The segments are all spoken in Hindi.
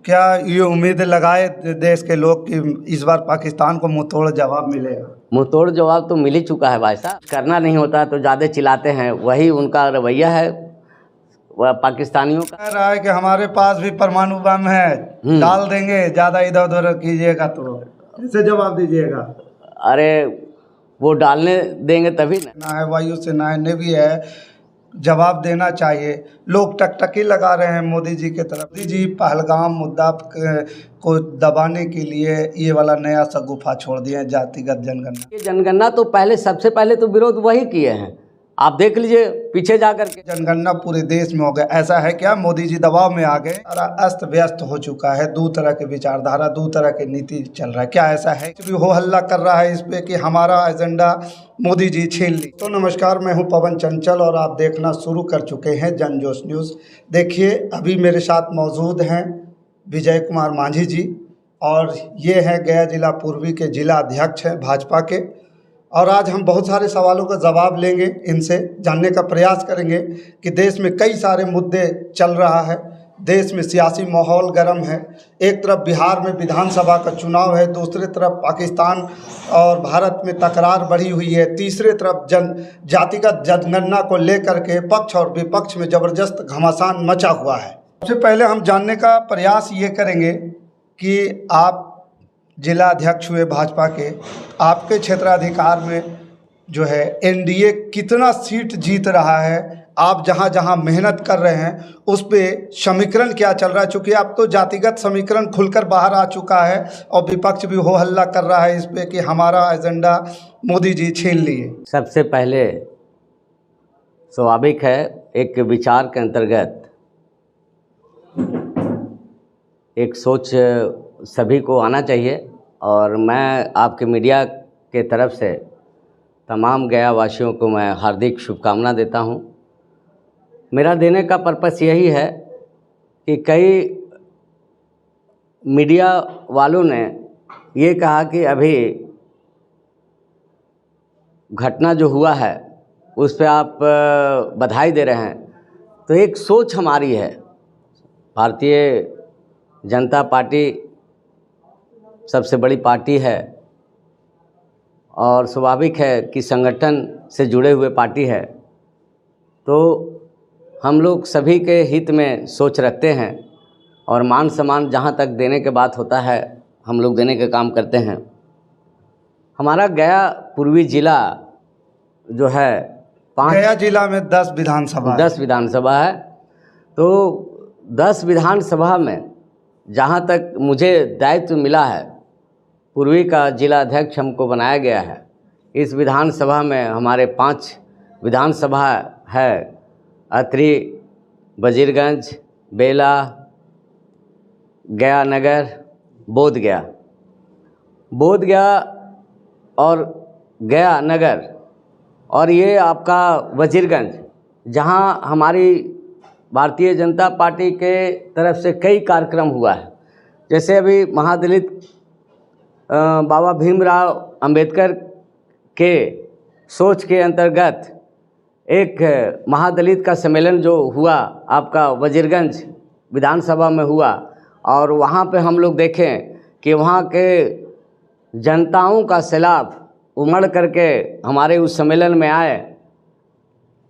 क्या ये उम्मीद लगाए देश के लोग कि इस बार पाकिस्तान को मुंह तोड़ जवाब मिलेगा? मुंह तोड़ जवाब तो मिल ही चुका है भाई साहब। करना नहीं होता तो ज़्यादा चिल्लाते हैं, वही उनका रवैया है वह पाकिस्तानियों का। कह रहा है कि हमारे पास भी परमाणु बम है, डाल देंगे, ज़्यादा इधर उधर कीजिएगा तो कैसे जवाब दीजिएगा? अरे वो डालने देंगे तभी ना है वायुसेना नेवी है, जवाब देना चाहिए। लोग टकटकी लगा रहे हैं मोदी जी के तरफ। मोदी जी पहलगाम मुद्दा को दबाने के लिए ये वाला नया सा गुफा छोड़ दिए हैं, जातिगत जनगणना। ये जनगणना तो सबसे पहले तो विरोध वही किए हैं, आप देख लीजिए पीछे जा कर के। जनगणना पूरे देश में हो गया, ऐसा है क्या मोदी जी दबाव में आ गए? अस्त व्यस्त हो चुका है, दो तरह के विचारधारा, दो तरह की नीति चल रहा है। क्या ऐसा है भी हो हल्ला कर रहा है इस पे कि हमारा एजेंडा मोदी जी छीन ली? तो नमस्कार, मैं हूं पवन चंचल और आप देखना शुरू कर चुके हैं जनजोश न्यूज़। देखिए अभी मेरे साथ मौजूद हैं विजय कुमार मांझी जी, और ये हैं गया जिला पूर्वी के जिला अध्यक्ष हैं भाजपा के। और आज हम बहुत सारे सवालों का जवाब लेंगे, इनसे जानने का प्रयास करेंगे कि देश में कई सारे मुद्दे चल रहा है, देश में सियासी माहौल गर्म है। एक तरफ बिहार में विधानसभा का चुनाव है, दूसरी तरफ पाकिस्तान और भारत में तकरार बढ़ी हुई है, तीसरे तरफ जातिगत जनगणना को लेकर के पक्ष और विपक्ष में ज़बरदस्त घमासान मचा हुआ है। सबसे पहले हम जानने का प्रयास ये करेंगे कि आप जिला अध्यक्ष हुए भाजपा के, आपके क्षेत्राधिकार में जो है एनडीए कितना सीट जीत रहा है? आप जहां जहां मेहनत कर रहे हैं उस पे समीकरण क्या चल रहा है? चूँकि आप तो जातिगत समीकरण खुलकर बाहर आ चुका है और विपक्ष भी हो हल्ला कर रहा है इस पे कि हमारा एजेंडा मोदी जी छीन लिए। सबसे पहले स्वाभाविक है, एक विचार के अंतर्गत एक सोच सभी को आना चाहिए, और मैं आपके मीडिया के तरफ से तमाम गया वासियों को मैं हार्दिक शुभकामना देता हूं। मेरा देने का पर्पस यही है कि कई मीडिया वालों ने ये कहा कि अभी घटना जो हुआ है उस पे आप बधाई दे रहे हैं, तो एक सोच हमारी है, भारतीय जनता पार्टी सबसे बड़ी पार्टी है और स्वाभाविक है कि संगठन से जुड़े हुए पार्टी है, तो हम लोग सभी के हित में सोच रखते हैं और मान सम्मान जहाँ तक देने के बात होता है हम लोग देने का काम करते हैं। हमारा गया पूर्वी जिला जो है गया जिला में 10 विधानसभा है, तो 10 विधानसभा में जहाँ तक मुझे दायित्व मिला है, पूर्वी का जिला अध्यक्ष हमको बनाया गया है। इस विधानसभा में हमारे 5 विधानसभा है, अतरी, वजीरगंज, बेला, गया नगर, बोधगया और गया नगर, और ये आपका वजीरगंज, जहां हमारी भारतीय जनता पार्टी के तरफ से कई कार्यक्रम हुआ है। जैसे अभी महादलित बाबा भीमराव अंबेडकर के सोच के अंतर्गत एक महादलित का सम्मेलन जो हुआ आपका वजीरगंज विधानसभा में हुआ, और वहाँ पे हम लोग देखें कि वहाँ के जनताओं का सैलाब उमड़ करके हमारे उस सम्मेलन में आए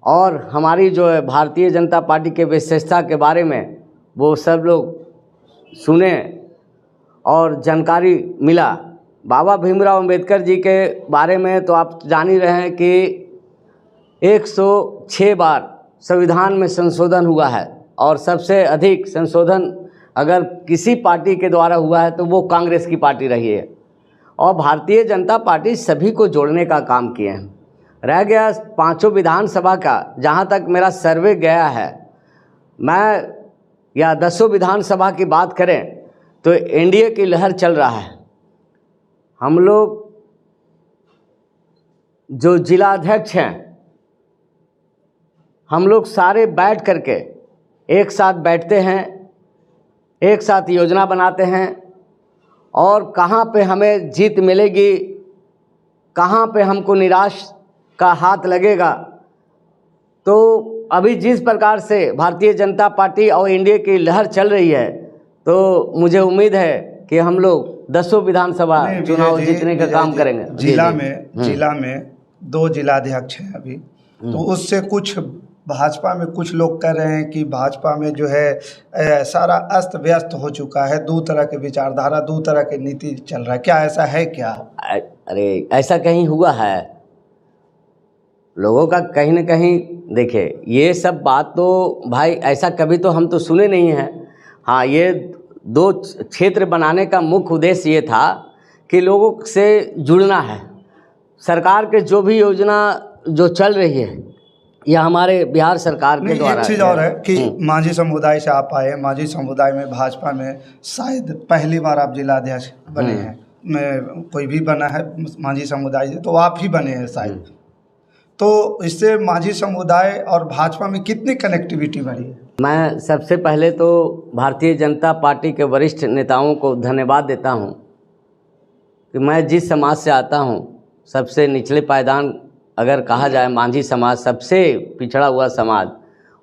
और हमारी जो है भारतीय जनता पार्टी के विशेषता के बारे में वो सब लोग सुने और जानकारी मिला। बाबा भीमराव अंबेडकर जी के बारे में तो आप जान ही रहे हैं कि 106 बार संविधान में संशोधन हुआ है, और सबसे अधिक संशोधन अगर किसी पार्टी के द्वारा हुआ है तो वो कांग्रेस की पार्टी रही है, और भारतीय जनता पार्टी सभी को जोड़ने का काम किए हैं। रह गया 5 विधानसभा का, जहाँ तक मेरा सर्वे गया है, मैं या 10 विधानसभा की बात करें तो एनडीए की लहर चल रहा है। हम लोग जो जिला अध्यक्ष हैं, हम लोग सारे बैठ करके एक साथ बैठते हैं, एक साथ योजना बनाते हैं, और कहाँ पे हमें जीत मिलेगी, कहाँ पे हमको निराश का हाथ लगेगा। तो अभी जिस प्रकार से भारतीय जनता पार्टी और एनडीए की लहर चल रही है, तो मुझे उम्मीद है कि हम लोग 10 विधानसभा चुनाव जीतने का काम करेंगे। जिला में 2 जिलाध्यक्ष हैं अभी, तो उससे कुछ भाजपा में कुछ लोग कह रहे हैं कि भाजपा में जो है सारा अस्त व्यस्त हो चुका है, 2 तरह के विचारधारा, 2 तरह के नीति चल रहा है, क्या ऐसा है क्या? अरे ऐसा कहीं हुआ है? लोगों का कहीं न कहीं देखिए, ये सब बात तो भाई ऐसा कभी तो हम तो सुने नहीं हैं। हाँ, ये 2 क्षेत्र बनाने का मुख्य उद्देश्य ये था कि लोगों से जुड़ना है। सरकार के जो भी योजना जो चल रही है या हमारे बिहार सरकार के द्वारा। एक चीज़ और है कि मांझी समुदाय से आप आए, मांझी समुदाय में भाजपा में शायद पहली बार आप जिलाध्यक्ष बने हैं, में कोई भी बना है मांझी समुदाय से, तो आप ही बने हैं शायद। तो इससे मांझी समुदाय और भाजपा में कितनी कनेक्टिविटी बढ़ी है? मैं सबसे पहले तो भारतीय जनता पार्टी के वरिष्ठ नेताओं को धन्यवाद देता हूं कि मैं जिस समाज से आता हूं, सबसे निचले पायदान अगर कहा जाए मांझी समाज, सबसे पिछड़ा हुआ समाज,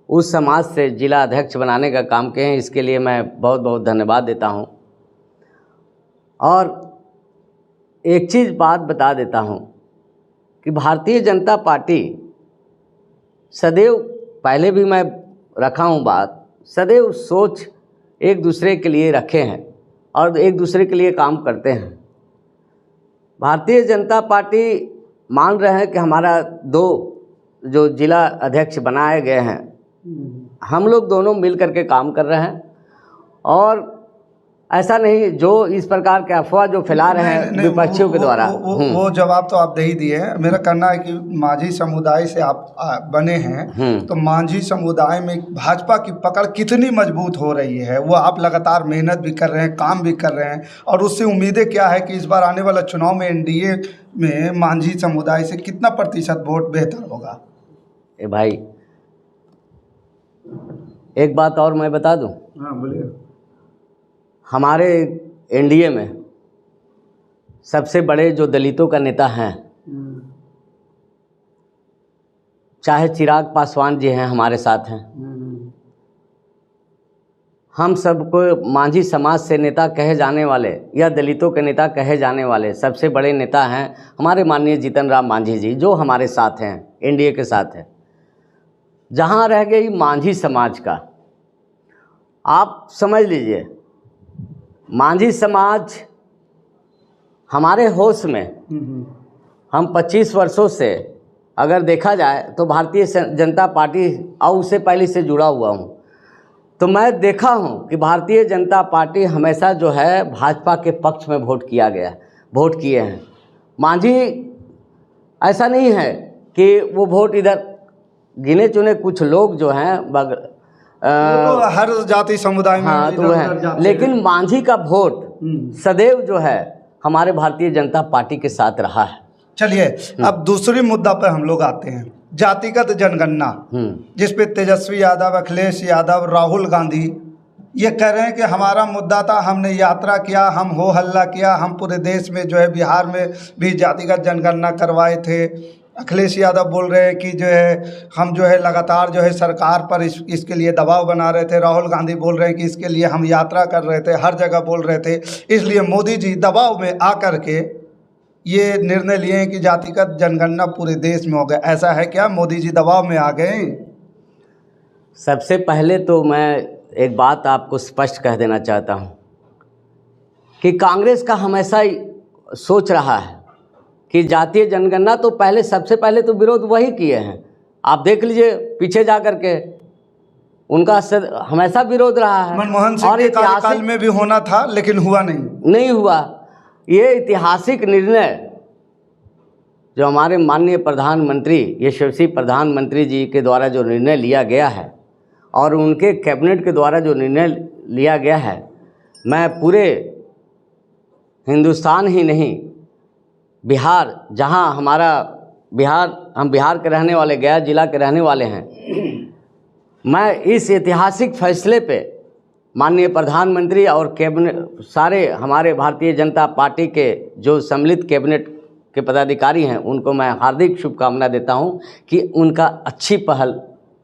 उस समाज से जिला अध्यक्ष बनाने का काम किए हैं। इसके लिए मैं बहुत बहुत धन्यवाद देता हूं। और एक चीज़ बात बता देता हूं कि भारतीय जनता पार्टी सदैव, पहले भी मैं रखा हूं बात, सदैव सोच एक दूसरे के लिए रखे हैं और एक दूसरे के लिए काम करते हैं। भारतीय जनता पार्टी मान रहे हैं कि हमारा 2 जो जिला अध्यक्ष बनाए गए हैं, हम लोग दोनों मिल करके काम कर रहे हैं। और ऐसा नहीं जो इस प्रकार के अफवाह जो फैला रहे हैं विपक्षियों के द्वारा, वो जवाब तो आप दे ही दिए हैं। मेरा कहना है कि मांझी समुदाय से आप बने हैं, तो मांझी समुदाय में भाजपा की पकड़ कितनी मजबूत हो रही है? वो आप लगातार मेहनत भी कर रहे हैं, काम भी कर रहे हैं, और उससे उम्मीदें क्या है कि इस बार आने वाला चुनाव में एनडीए में मांझी समुदाय से कितना प्रतिशत वोट बेहतर होगा? ए भाई, एक बात और मैं बता दूं। हाँ बोलिए। हमारे एनडीए में सबसे बड़े जो दलितों का नेता हैं, चाहे चिराग पासवान जी हैं, हमारे साथ हैं। हम सबको मांझी समाज से नेता कहे जाने वाले या दलितों के नेता कहे जाने वाले सबसे बड़े नेता हैं हमारे माननीय जीतन राम मांझी जी, जो हमारे साथ हैं, एनडीए के साथ हैं। जहां रह गई मांझी समाज का, आप समझ लीजिए, मांझी समाज हमारे होश में, हम 25 वर्षों से अगर देखा जाए तो भारतीय जनता पार्टी और उससे पहले से जुड़ा हुआ हूँ, तो मैं देखा हूँ कि भारतीय जनता पार्टी हमेशा जो है भाजपा के पक्ष में वोट किए हैं। मांझी ऐसा नहीं है कि वो वोट इधर गिने चुने कुछ लोग जो हैं तो हर जाति समुदाय में, हाँ तो है, लेकिन मांझी का वोट सदैव जो है हमारे भारतीय जनता पार्टी के साथ रहा है। चलिए अब दूसरी मुद्दा पर हम लोग आते हैं, जातिगत जनगणना, जिस पे तेजस्वी यादव, अखिलेश यादव, राहुल गांधी ये कह रहे हैं कि हमारा मुद्दा था, हमने यात्रा किया, हम हो हल्ला किया, हम पूरे देश में जो है बिहार में भी जातिगत जनगणना करवाए थे। अखिलेश यादव बोल रहे हैं कि जो है हम जो है लगातार जो है सरकार पर इसके लिए दबाव बना रहे थे। राहुल गांधी बोल रहे हैं कि इसके लिए हम यात्रा कर रहे थे, हर जगह बोल रहे थे। इसलिए मोदी जी दबाव में आकर के ये निर्णय लिए हैं कि जातिगत जनगणना पूरे देश में हो गया। ऐसा है क्या? मोदी जी दबाव में आ गए? सबसे पहले तो मैं एक बात आपको स्पष्ट कह देना चाहता हूँ कि कांग्रेस का हमेशा ही सोच रहा है कि जातीय जनगणना तो पहले, सबसे पहले तो विरोध वही किए हैं। आप देख लीजिए पीछे जा कर के, उनका हमेशा विरोध रहा है। मनमोहन सिंह के कार्यकाल में भी होना था लेकिन हुआ नहीं हुआ। ये ऐतिहासिक निर्णय जो हमारे माननीय प्रधानमंत्री, यशस्वी प्रधानमंत्री जी के द्वारा जो निर्णय लिया गया है और उनके कैबिनेट के द्वारा जो निर्णय लिया गया है, मैं पूरे हिंदुस्तान ही नहीं, बिहार, जहां हमारा बिहार, हम बिहार के रहने वाले, गया जिला के रहने वाले हैं, मैं इस ऐतिहासिक फैसले पे माननीय प्रधानमंत्री और कैबिनेट, सारे हमारे भारतीय जनता पार्टी के जो सम्मिलित कैबिनेट के पदाधिकारी हैं, उनको मैं हार्दिक शुभकामना देता हूं कि उनका अच्छी पहल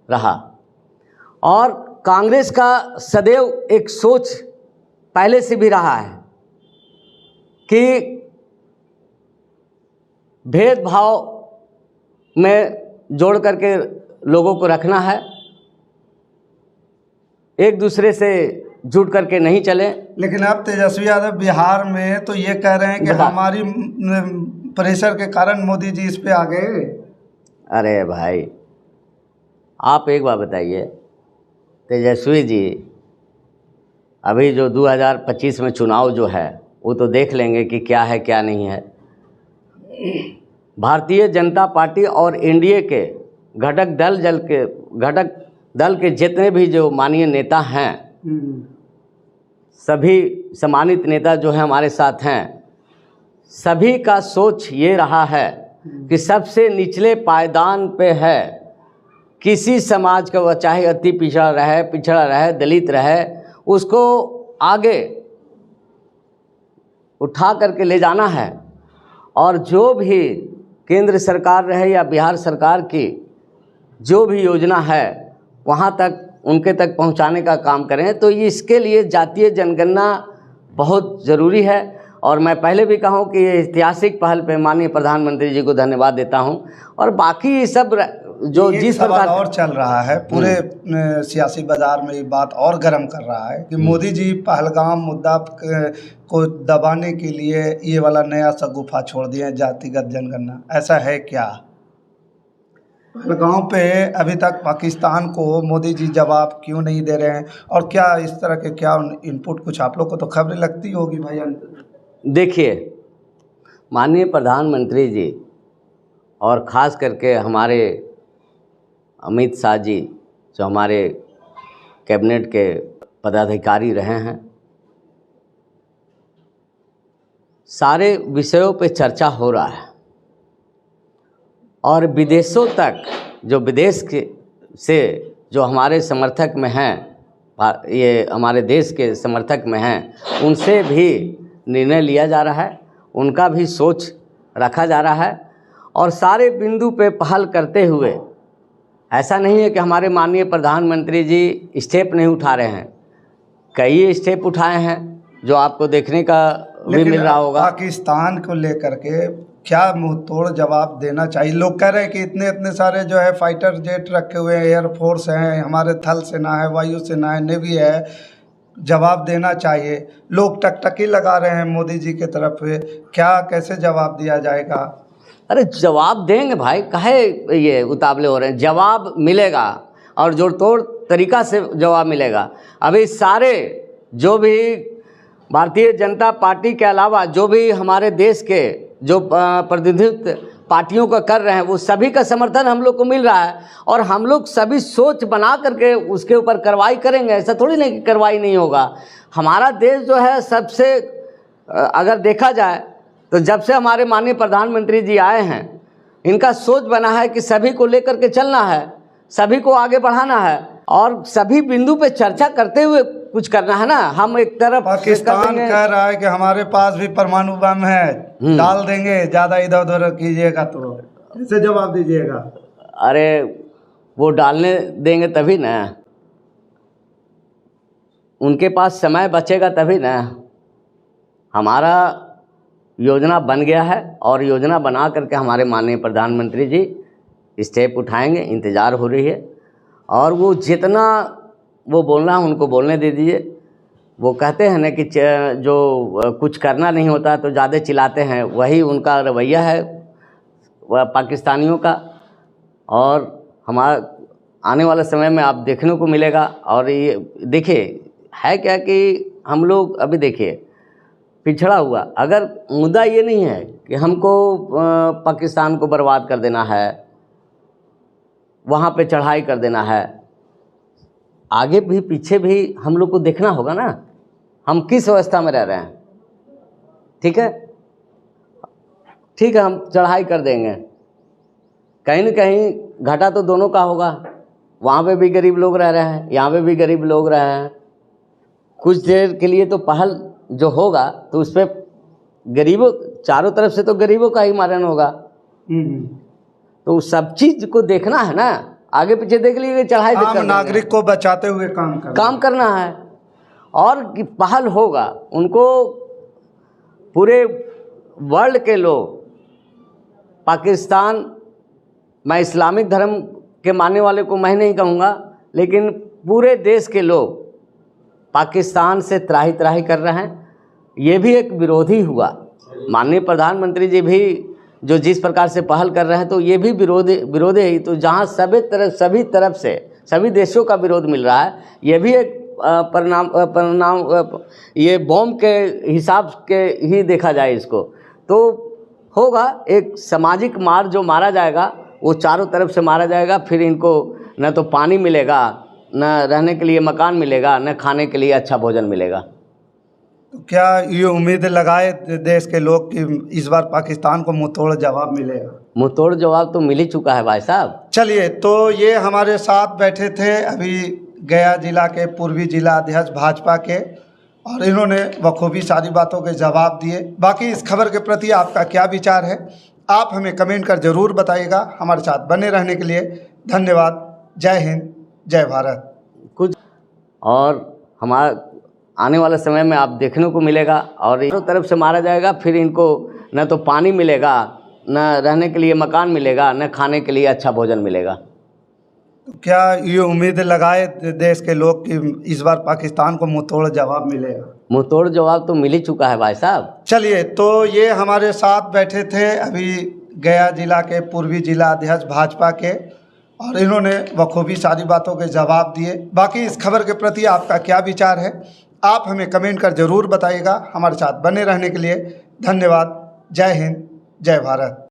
रहा। और कांग्रेस का सदैव एक सोच पहले से भी रहा है कि भेदभाव में जोड़ करके लोगों को रखना है, एक दूसरे से जुट करके नहीं चले। लेकिन अब तेजस्वी यादव बिहार में तो ये कह रहे हैं कि हमारी प्रेशर के कारण मोदी जी इस पे आ गए। अरे भाई, आप एक बात बताइए, तेजस्वी जी अभी जो 2025 में चुनाव जो है वो तो देख लेंगे कि क्या है क्या नहीं है। भारतीय जनता पार्टी और एनडीए के घटक दल के जितने भी जो माननीय नेता हैं, सभी सम्मानित नेता जो है हमारे साथ हैं, सभी का सोच ये रहा है कि सबसे निचले पायदान पे है किसी समाज का, वह चाहे अति पिछड़ा रहे, दलित रहे, उसको आगे उठा करके ले जाना है। और जो भी केंद्र सरकार रहे या बिहार सरकार की जो भी योजना है वहाँ तक उनके तक पहुँचाने का काम करें। तो इसके लिए जातीय जनगणना बहुत ज़रूरी है। और मैं पहले भी कहूँ कि ये ऐतिहासिक पहल पे माननीय प्रधानमंत्री जी को धन्यवाद देता हूँ। और बाकी सब जो जिस प्रकार और चल रहा है पूरे सियासी बाजार में, ये बात और गर्म कर रहा है कि मोदी जी पहलगाम मुद्दा को दबाने के लिए ये वाला नया शगुफा छोड़ दिए हैं, जातिगत जनगणना। ऐसा है क्या? पहलगाम पे अभी तक पाकिस्तान को मोदी जी जवाब क्यों नहीं दे रहे हैं? और क्या इस तरह के क्या इनपुट कुछ आप लोग को तो खबरें लगती होगी भाई? देखिए, माननीय प्रधानमंत्री जी और ख़ास करके हमारे अमित शाह जी जो हमारे कैबिनेट के पदाधिकारी रहे हैं, सारे विषयों पे चर्चा हो रहा है। और विदेशों तक, जो विदेश के से जो हमारे समर्थक में हैं, ये हमारे देश के समर्थक में हैं, उनसे भी निर्णय लिया जा रहा है, उनका भी सोच रखा जा रहा है। और सारे बिंदु पे पहल करते हुए, ऐसा नहीं है कि हमारे माननीय प्रधानमंत्री जी स्टेप नहीं उठा रहे हैं, कई स्टेप उठाए हैं जो आपको देखने का भी मिल रहा होगा। पाकिस्तान को लेकर के क्या मुंह तोड़ जवाब देना चाहिए? लोग कह रहे हैं कि इतने सारे जो है फाइटर जेट रखे हुए हैं, एयरफोर्स हैं, हमारे थल सेना है, वायु सेना है, नेवी है, जवाब देना चाहिए। लोग टकटकी लगा रहे हैं मोदी जी के तरफ, क्या कैसे जवाब दिया जाएगा? अरे जवाब देंगे भाई, काहे ये उतावले हो रहे हैं? जवाब मिलेगा और जोड़ तोड़ तरीका से जवाब मिलेगा। अभी सारे जो भी भारतीय जनता पार्टी के अलावा जो भी हमारे देश के जो प्रतिनिधित्व पार्टियों का कर रहे हैं, वो सभी का समर्थन हम लोग को मिल रहा है। और हम लोग सभी सोच बना करके उसके ऊपर कार्रवाई करेंगे। ऐसा थोड़ी नहीं कि कार्रवाई नहीं होगा। हमारा देश जो है सबसे, अगर देखा जाए तो जब से हमारे माननीय प्रधानमंत्री जी आए हैं, इनका सोच बना है कि सभी को लेकर के चलना है, सभी को आगे बढ़ाना है और सभी बिंदु पे चर्चा करते हुए कुछ करना है ना। हम एक तरफ पाकिस्तान कह रहा है कि हमारे पास भी परमाणु बम है, डाल देंगे, ज़्यादा इधर उधर कीजिएगा तो कैसे जवाब दीजिएगा? अरे वो डालने देंगे तभी ना, उनके पास समय बचेगा तभी ना। हमारा योजना बन गया है और योजना बना करके हमारे माननीय प्रधानमंत्री जी स्टेप उठाएंगे, इंतज़ार हो रही है। और वो जितना वो बोलना है उनको बोलने दे दीजिए। वो कहते हैं ना कि जो कुछ करना नहीं होता तो ज़्यादा चिल्लाते हैं, वही उनका रवैया है वह पाकिस्तानियों का। और हमारा आने वाले समय में आप देखने को मिलेगा। और ये देखिए है क्या कि हम लोग अभी देखिए पिछड़ा हुआ, अगर मुद्दा ये नहीं है कि हमको पाकिस्तान को बर्बाद कर देना है, वहाँ पे चढ़ाई कर देना है, आगे भी पीछे भी हम लोग को देखना होगा ना, हम किस अवस्था में रह रहे हैं। ठीक है, ठीक है, हम चढ़ाई कर देंगे, कहीं न कहीं घाटा तो दोनों का होगा। वहाँ पे भी गरीब लोग रह रहे हैं, यहाँ पे भी गरीब लोग रह रहे हैं। कुछ देर के लिए तो पहल जो होगा तो उस पर गरीबों, चारों तरफ से तो गरीबों का ही मारण होगा। तो सब चीज़ को देखना है ना, आगे पीछे देख लीजिए, चढ़ाई आम नागरिक को बचाते हुए काम करना है। और कि पहल होगा, उनको पूरे वर्ल्ड के लोग, पाकिस्तान, मैं इस्लामिक धर्म के मानने वाले को मैं नहीं कहूँगा, लेकिन पूरे देश के लोग पाकिस्तान से त्राही त्राही कर रहे हैं। ये भी एक विरोधी हुआ। माननीय प्रधानमंत्री जी भी जो जिस प्रकार से पहल कर रहे हैं, तो ये भी विरोधी है। तो जहाँ सभी तरफ से सभी देशों का विरोध मिल रहा है, ये भी एक परिणाम ये बॉम्ब के हिसाब के ही देखा जाए इसको, तो होगा एक सामाजिक मार जो मारा जाएगा, वो चारों तरफ से मारा जाएगा। फिर इनको न तो पानी मिलेगा, न रहने के लिए मकान मिलेगा, न खाने के लिए अच्छा भोजन मिलेगा। तो क्या ये उम्मीद लगाए देश के लोग कि इस बार पाकिस्तान को मुंहतोड़ जवाब मिलेगा? मुंहतोड़ जवाब तो मिल ही चुका है भाई साहब। चलिए, तो ये हमारे साथ बैठे थे अभी गया जिला के पूर्वी जिला अध्यक्ष भाजपा के, और इन्होंने बखूबी सारी बातों के जवाब दिए। बाकी इस खबर के प्रति आपका क्या विचार है, आप हमें कमेंट कर ज़रूर बताइएगा। हमारे साथ बने रहने के लिए धन्यवाद। जय हिंद, जय भारत। कुछ और हमारा आने वाले समय में आप देखने को मिलेगा, और चारों तरफ से मारा जाएगा। फिर इनको न तो पानी मिलेगा, न रहने के लिए मकान मिलेगा, न खाने के लिए अच्छा भोजन मिलेगा। तो क्या ये उम्मीद लगाए देश के लोग कि इस बार पाकिस्तान को मुंहतोड़ जवाब मिलेगा? मुंहतोड़ जवाब तो मिल ही चुका है भाई साहब। चलिए, तो ये हमारे साथ बैठे थे अभी गया जिला के पूर्वी जिला अध्यक्ष भाजपा के, और इन्होंने बखूबी सारी बातों के जवाब दिए। बाकी इस खबर के प्रति आपका क्या विचार है, आप हमें कमेंट कर ज़रूर बताइएगा। हमारे साथ बने रहने के लिए धन्यवाद। जय हिंद, जय भारत।